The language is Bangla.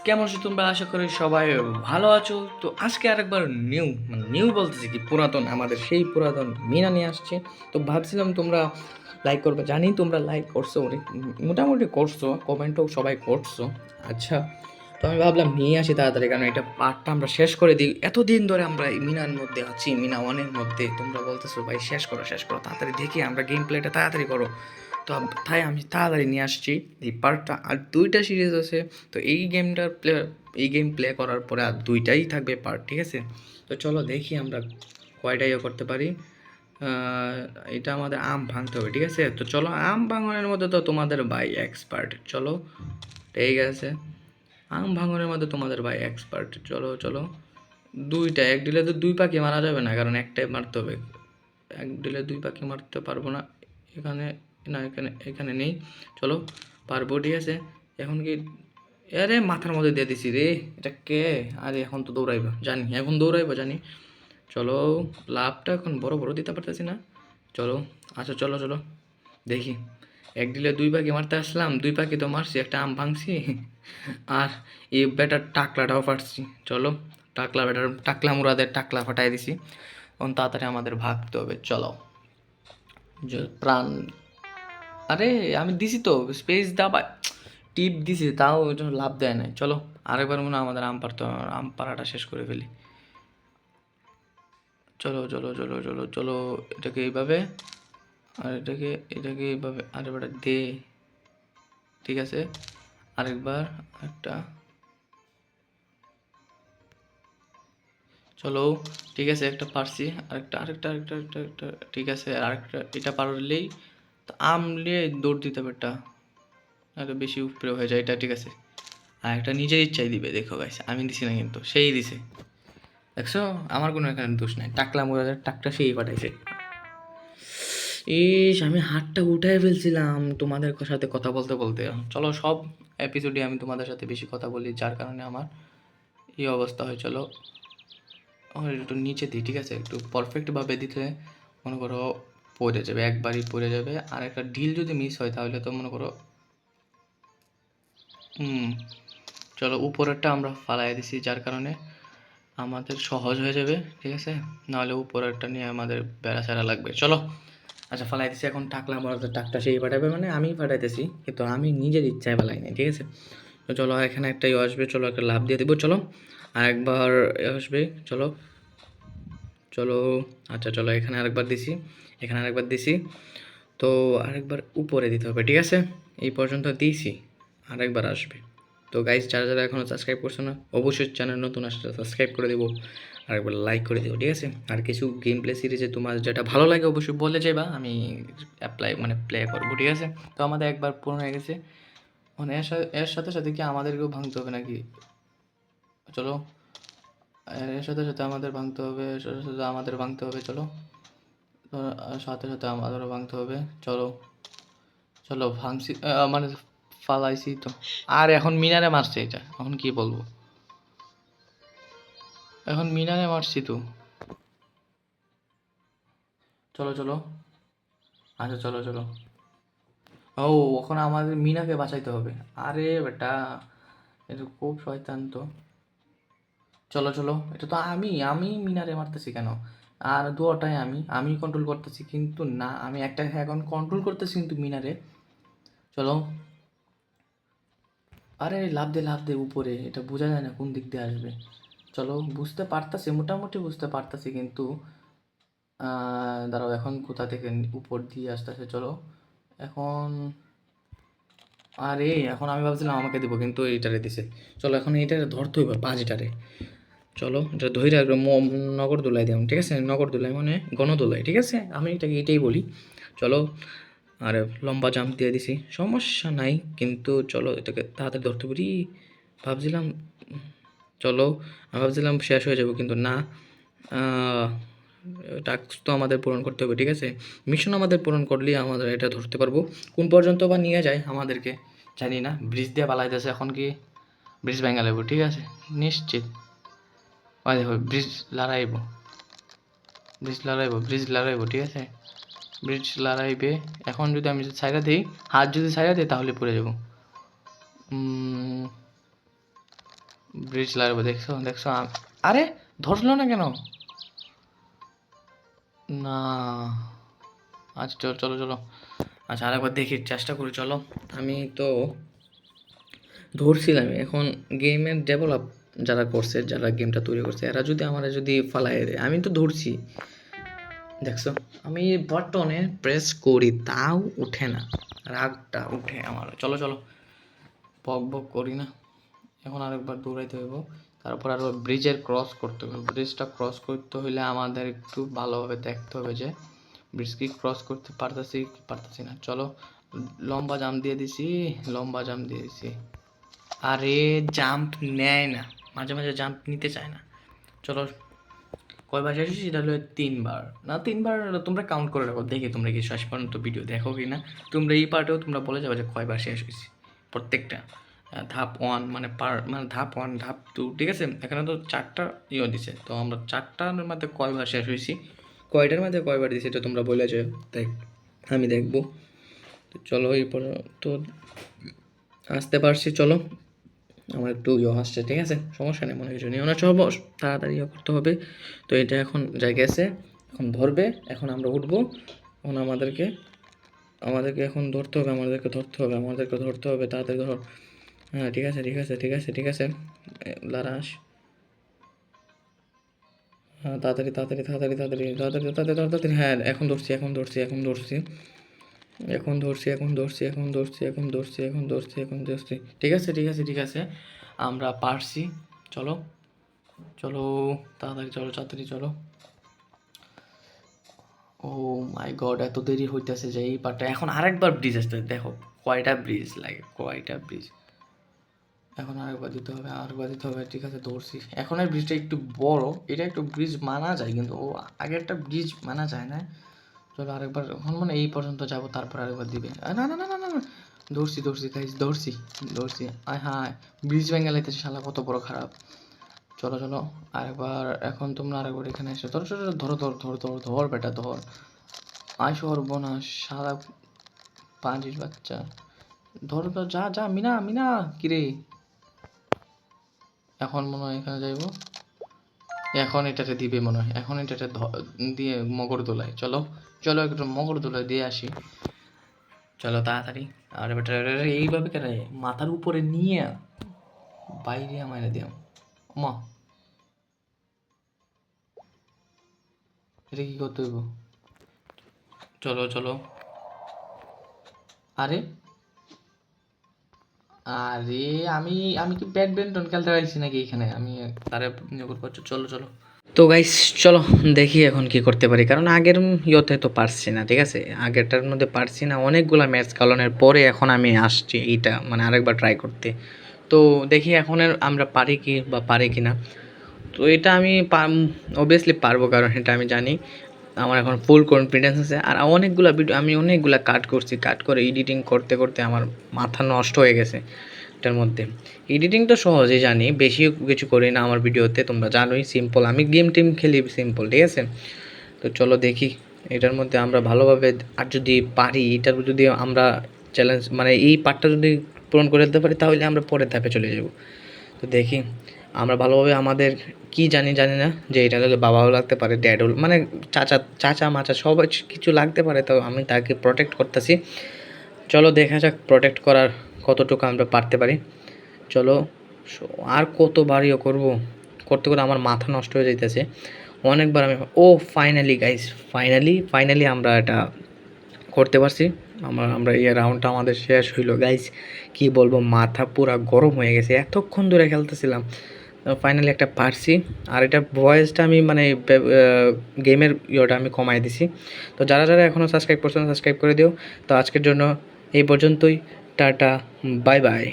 কেমন আছো তোমরা? আশা করি সবাই ভালো আছো। তো আজকে আরেকবার নিউ বলতেছি কি পুরাতন, আমাদের সেই পুরাতন মিনা নিয়ে আসছে। তো ভাবছিলাম তোমরা লাইক করবে, জানি তোমরা লাইক করছো অনেক, মোটামুটি করছো, কমেন্টও সবাই করছো। আচ্ছা, তো আমি ভাবলাম নিয়ে আসি তাড়াতাড়ি, কারণ এটা পার্টটা আমরা শেষ করে দিই। এতদিন ধরে আমরা এই মিনার মধ্যে আছি, মিনা ওয়ানের মধ্যে, তোমরা বলতেছো ভাই শেষ করো তাড়াতাড়ি, দেখি আমরা গেম প্লেটা তাড়াতাড়ি করো। তো তাই আমি তাড়াতাড়ি নিয়ে আসছি এই পার্টটা। আর দুইটা সিরিজ আছে, তো এই গেম প্লে করার পরে আর দুইটাই থাকবে পার্ট, ঠিক আছে? তো চলো দেখি আমরা কয়টাই করতে পারি। এটা আমাদের আম ভাঙতে হবে, ঠিক আছে? তো চলো, আম ভাঙনের মধ্যে তো তোমাদের ভাই এক্সপার্ট। চলো, ঠিক আছে, আম ভাঙনের মধ্যে তোমাদের ভাই এক্সপার্ট। চলো চলো, দুইটা এক দিলে তো দুই পাখি মারা যাবে না, কারণ একটাই মারতে হবে। এক দিলে দুই পাখি মারতে পারবো না। এখানে না, এখানে এখানে নেই। চলো, পারবো, ঠিক আছে। এখন কি, আরে মাথার মধ্যে দিয়ে দিছি রে, এটা কে? আরে এখন তো দৌড়াইবা জানি, এখন দৌড়াইবা জানি। চলো, লাভটা এখন বড় বড় দিতে পারতেছি না। চলো, আচ্ছা চলো চলো, দেখি। এক দিলে দুই পাখি মারতে আসলাম, দুই পাখি তো মারছি, একটা আম ভাঙছি আর এই বেটার টাকলাটাও ফাটছি। চলো, টাকলা মুরাদের টাকলা ফাটাই দিছি। এখন তাড়াতাড়ি আমাদের ভাগতে হবে, চলো। প্রাণ, আরে আমি দিছি তো স্পেস দাবা, টিপ দিছি, তাও এটা লাভ দেয় নাই। চলো, আরেকবার মনে হয় আমাদের আম পারতে হবে, আম পাড়াটা শেষ করে ফেলি। চলো চলো চলো চলো চলো, এটাকে এইভাবে, আর এটাকে এইভাবে, আরে বেটা দে, ঠিক আছে। আরেকবার, একটা, চলো, ঠিক আছে, একটা পারছি। আরেকটা, ঠিক আছে, আরেকটা, এটা পারলেই তো আম নিয়ে দৌড় দিতে হবে এটা, নাহলে বেশি উপরে হয়ে যায় এটা, ঠিক আছে। আর একটা নিজের ইচ্ছাই দিবে, দেখো গাইস, আমি দিছি না কিন্তু সেই দিছে, দেখছো? আমার কোনো এখানে দোষ নাই, টাকলা মোড়াদের টাকটা সেই পাঠাইছে। ইস, আমি হাতটা উঠাই ফেলছিলাম তোমাদের সাথে কথা বলতে বলতে। চলো, সব এপিসোডে আমি তোমাদের সাথে বেশি কথা বলি, যার কারণে আমার এই অবস্থা হয়। চলো, আমার একটু নিচে দিই, ঠিক আছে, একটু পারফেক্টভাবে দিতে, মনে করো পড়ে যাবে, একবারই পড়ে যাবে। আর একটা ঢিল যদি মিস হয় তাহলে তো মনে করো, হুম, চলো, উপরেরটা আমরা ফালাই দিছি, যার কারণে আমাদের সহজ হয়ে যাবে, ঠিক আছে। নাহলে উপরেরটা নিয়ে আমাদের বেড়া ছাড়া লাগবে। চলো, আচ্ছা ফালাই দিছি, এখন টাকলা আমার টাকটা সেই ফাটাবে, মানে আমি ফাটাইতেছি কিন্তু আমি নিজের ইচ্ছায় ফালাই নাই, ঠিক আছে। তো চলো, এখানে একটা আসবে, চলো একটা লাভ দিয়ে দেবো, চলো। আর একবার আসবে, চলো চলো, আচ্ছা চলো, এখানে আরেকবার দিছি, এখানে আরেকবার দিছি। তো আরেকবার উপরে দিতে হবে, ঠিক আছে। এই পর্যন্ত দিয়েছি, আরেকবার আসবে। তো গাইজ, যারা যারা এখনও সাবস্ক্রাইব করছো না, অবশ্যই চ্যানেল নতুন আসলে সাবস্ক্রাইব করে দেবো, আর একবার লাইক করে দেবো, ঠিক আছে। আর কিছু গেম প্লে সিরিজে তোমার যেটা ভালো লাগে অবশ্যই বলে যাবা, আমি প্লে করবো, ঠিক আছে। তো আমাদের একবার পূরণ হয়ে গেছে, মানে এর সাথে সাথে কি আমাদেরকেও ভাঙতে হবে নাকি? চলো, এর সাথে সাথে আমাদের ভাঙতে হবে, এর সাথে সাথে আমাদের ভাঙতে হবে, চলো। সাথে সাথে আমাদেরও ভাঙতে হবে, চলো চলো, ভাঙছি, মানে ফালাইছি তো। আর এখন মিনারে মারছে, এটা এখন কি বলবো, এখন মিনারে মারছি তো। চলো চলো, আচ্ছা চলো চলো। ও, এখন আমাদের মিনাকে বাঁচাইতে হবে। আরে বেটা, এটা খুব শয়তান তো। চলো চলো, এটা তো আমি মিনারে মারতেছি কেন? আর দুটাই আমি কন্ট্রোল করতেছি, কিন্তু না, আমি একটা এখন কন্ট্রোল করতেছি কিন্তু মিনারে। চলো, আরে লাফ দে উপরে, এটা বোঝা যায় না কোন দিক দিয়ে আসবে। চলো, বুঝতে পারতাছি, মোটামুটি বুঝতে পারতাছি, কিন্তু দাঁড়াও, এখন কোথা থেকে উপর দিয়ে আসতেছে? চলো, এখন, আরে এখন আমি ভাবছিলাম আমাকে দিব, কিন্তু এইটারে দিছে। চলো, এখন এইটারে ধরতে হইব, বাজিটারে। চলো, এটা ধইরা একদম নগর দোলাই দিলাম, ঠিক আছে, নগর দোলাই মানে গণদোলাই, ঠিক আছে, আমি এটাকে এটাই বলি। চলো, আর লম্বা জাম্প দিয়ে দিছি, সমস্যা নাই, কিন্তু চলো এটাকে তাড়াতাড়ি ধরতে পারি ভাবছিলাম। চলো, আমি ভাবছিলাম শেষ হয়ে যাবো, কিন্তু না, টাস্ক তো আমাদের পূরণ করতে হবে, ঠিক আছে। মিশন আমাদের পূরণ করলেই আমাদের এটা ধরতে পারবো। কোন পর্যন্ত বা নিয়ে যায় আমাদেরকে জানি না। ব্রিজ দিয়ে পালাইতেছে, এখন কি ব্রিজ ভেঙে লাগবো, ঠিক আছে, নিশ্চিত। ওই দেখো, ব্রিজ লড়াইবো, ঠিক আছে, ব্রিজ লড়াইবে। এখন যদি আমি ছাইড়া দিই, হাত যদি ছাইড়া দিই তাহলে পড়ে যাবো। ব্রিজ লাগবে, দেখছো দেখছো আরে ধরলো না কেন? না, আচ্ছা চলো চলো চলো। আচ্ছা আরেকবার দেখি, চেষ্টা করি, চলো। আমি তো ধরছিলাম, এখন গেমের ডেভেলপ যারা করছে, যারা গেমটা তৈরি করছে, এরা যদি আমার যদি ফালাই দেয়, আমি তো ধরছি, দেখছো আমি বাটনে প্রেস করি তাও উঠে না, রাগটা উঠে আমার। চলো চলো, বক বক করি না, এখন আরেকবার দৌড়াইতে হইব। তারপর আরও ব্রিজের ক্রস করতে হবে, ব্রিজটা ক্রস করতে হইলে আমাদের একটু ভালোভাবে দেখতে হবে যে ব্রিজ কি ক্রস করতে পারতেছি কি পারতেছি না। চলো, লম্বা জাম্প দিয়ে দিছি, লম্বা জাম্প দিয়ে দিছি। আরে জাম্প নেয় না, মাঝে মাঝে জাম্প নিতে চায় না। চলো, কয়বার শেষ হয়েছে? সেটা হলো 3বার, না 3বার তোমরা কাউন্ট করে রাখো, দেখি তোমরা কি শেষ পর্যন্ত ভিডিও দেখো কি না। তোমরা এই পার্টেও তোমরা বলে যাবে যে কয়বার শেষ হয়েছে প্রত্যেকটা। ধাপ 1 মানে মানে ধাপ 1 ধাপ 2, ঠিক আছে? এখানে তো 4টা ইয়ে দিছে, তো আমরা 4টার মধ্যে কয়বার শেষ হয়েছি, কয়টার মধ্যে কয়বার দিছে, এটা তোমরা বলে যে দেখ, আমি দেখবো। তো চলো, এরপর তো আসতে পারছি, চলো। আমার একটু ইয়ে আসছে, ঠিক আছে, সমস্যা নেই, মনে কিছু নিও না, চলো তাড়াতাড়ি ইয়ে করতে হবে। তো এটা এখন জায়গায় আছে, এখন ধরবে, এখন আমরা উঠবো, এখন আমাদেরকে আমাদেরকে এখন ধরতে হবে, আমাদেরকে ধরতে হবে, আমাদেরকে ধরতে হবে, তাড়াতাড়ি ধরো। হ্যাঁ ঠিক আছে ঠিক আছে ঠিক আছে ঠিক আছে, লারাস, হ্যাঁ তাড়াতাড়ি তাড়াতাড়ি তাড়াতাড়ি তাড়াতাড়ি তাড়াতাড়ি তাড়াতাড়ি তাড়াতাড়ি, হ্যাঁ এখন ধরছি এখন ধরছি এখন ধরছি এখন ধরছি এখন ধরছি এখন ধরছি এখন ধরছি এখন ধরছি এখন ধরছি, ঠিক আছে ঠিক আছে ঠিক আছে, আমরা পারছি। চলো চলো, তাড়াতাড়ি চলো, তাড়াতাড়ি চলো। ও মাই গড, এত দেরি হইতেছে যে এই পার্টটা, এখন আরেকবার ব্রিজ আসতে দেখো কয়টা ব্রিজ লাগে, কয়টা ব্রিজ, এখন আরেকবার দিতে হবে, আরেকবার দিতে হবে, ঠিক আছে ধরছি। এখন এই ব্রিজটা একটু বড়, এটা একটু ব্রিজ মানা যায়, কিন্তু ও আগেরটা ব্রিজ মানা যায় না। চলো আরেকবার, এখন মানে এই পর্যন্ত যাবো, তারপর আরেকবার দিবে। না না না না না না, ধরছি ধরছি গাইস, ধরছি ধরছি, আয় হায়, ব্রিজ ভেঙে লাইতেছে শালা, কত বড় খারাপ। চলো চলো আরেকবার, এখন তোমরা আরেকবার এখানে এসে ধরো ধরো ধরো ধরো ধরো ধরো ধর বেটা ধর, আয় সর্বনাশ সারা পাঁচির বাচ্চা, ধরো তো, যা যা, মিনা মিনা, কিরে, এখন মনে হয় এখানে যাইবো, এখন এটাতে দিবে মনে হয়, এখন এটাতে দিয়ে মগর দোলায়, চলো চলো একটু মগর দোলায় দিয়ে আসি, চলো তাড়াতাড়ি। আর বেটা এইভাবে কেন মাথার উপরে নিয়ে বাইরে আমায় দিয়াম, মা এটা কি করতে হইব? চলো চলো, আরে আরে আমি আমি কি ব্যাডমিন্টন খেলতে পারছি নাকি এখানে, আমি তারে করছো, চলো চলো। তো গাইস চলো দেখি এখন কি করতে পারি, কারণ আগের ইয়েতে তো পারছি না, ঠিক আছে, আগেরটার মধ্যে পারছি না, অনেকগুলো ম্যাচ খেলানোর পরে এখন আমি আসছি এইটা মানে আরেকবার ট্রাই করতে। তো দেখি এখন আমরা পারি কি বা পারি কি না। তো এটা আমি অবভিয়াসলি পারবো, কারণ এটা আমি জানি, আমার এখন ফুল কনফিডেন্স আছে। আর অনেকগুলা ভিডিও আমি অনেকগুলা কাট করছি, কাট করে এডিটিং করতে করতে আমার মাথা নষ্ট হয়ে গেছে এটার মধ্যে। এডিটিং তো সহজেই জানি, বেশি কিছু করি না আমার ভিডিওতে, তোমরা জানোই সিম্পল, আমি গেম টিম খেলি সিম্পল, ঠিক আছে। তো চলো দেখি এটার মধ্যে আমরা ভালোভাবে, আর যদি পারি এটার যদি আমরা চ্যালেঞ্জ মানে এই পার্টটা যদি পূরণ করে দিতে পারি, তাহলে আমরা পরের ধাপে চলে যাব। তো দেখি আমরা ভালোভাবে, আমাদের কি জানি জানি না যে এটা হলে বাবাও লাগতে পারে, ড্যাডও মানে চাচা চাচা মাচা সবাই কিছু লাগতে পারে, তো আমি তাকে প্রোটেক্ট করতেছি। চলো দেখা যাক প্রোটেক্ট করার কতটুকু আমরা পারতে পারি। চলো, আর কতবারই করবো, করতে করতে আমার মাথা নষ্ট হয়ে যাইতেছে অনেকবার। আমি ও ফাইনালি গাইস, ফাইনালি ফাইনালি আমরা এটা করতে পারছি, আমরা এই রাউন্ডটা আমাদের শেষ হইলো গাইস। কি বলবো, মাথা পুরা গরম হয়ে গেছে, এতক্ষণ ধরে খেলতেছিলাম, ফাইনালি একটা পারছি। আর এটা ভয়েসটা আমি মানে গেমের ইয়েটা আমি কমাই দিছি। তো যারা যারা এখনও সাবস্ক্রাইব করছেন সাবস্ক্রাইব করে দিও। তো আজকের জন্য এই পর্যন্তই, টাটা, বাই বাই।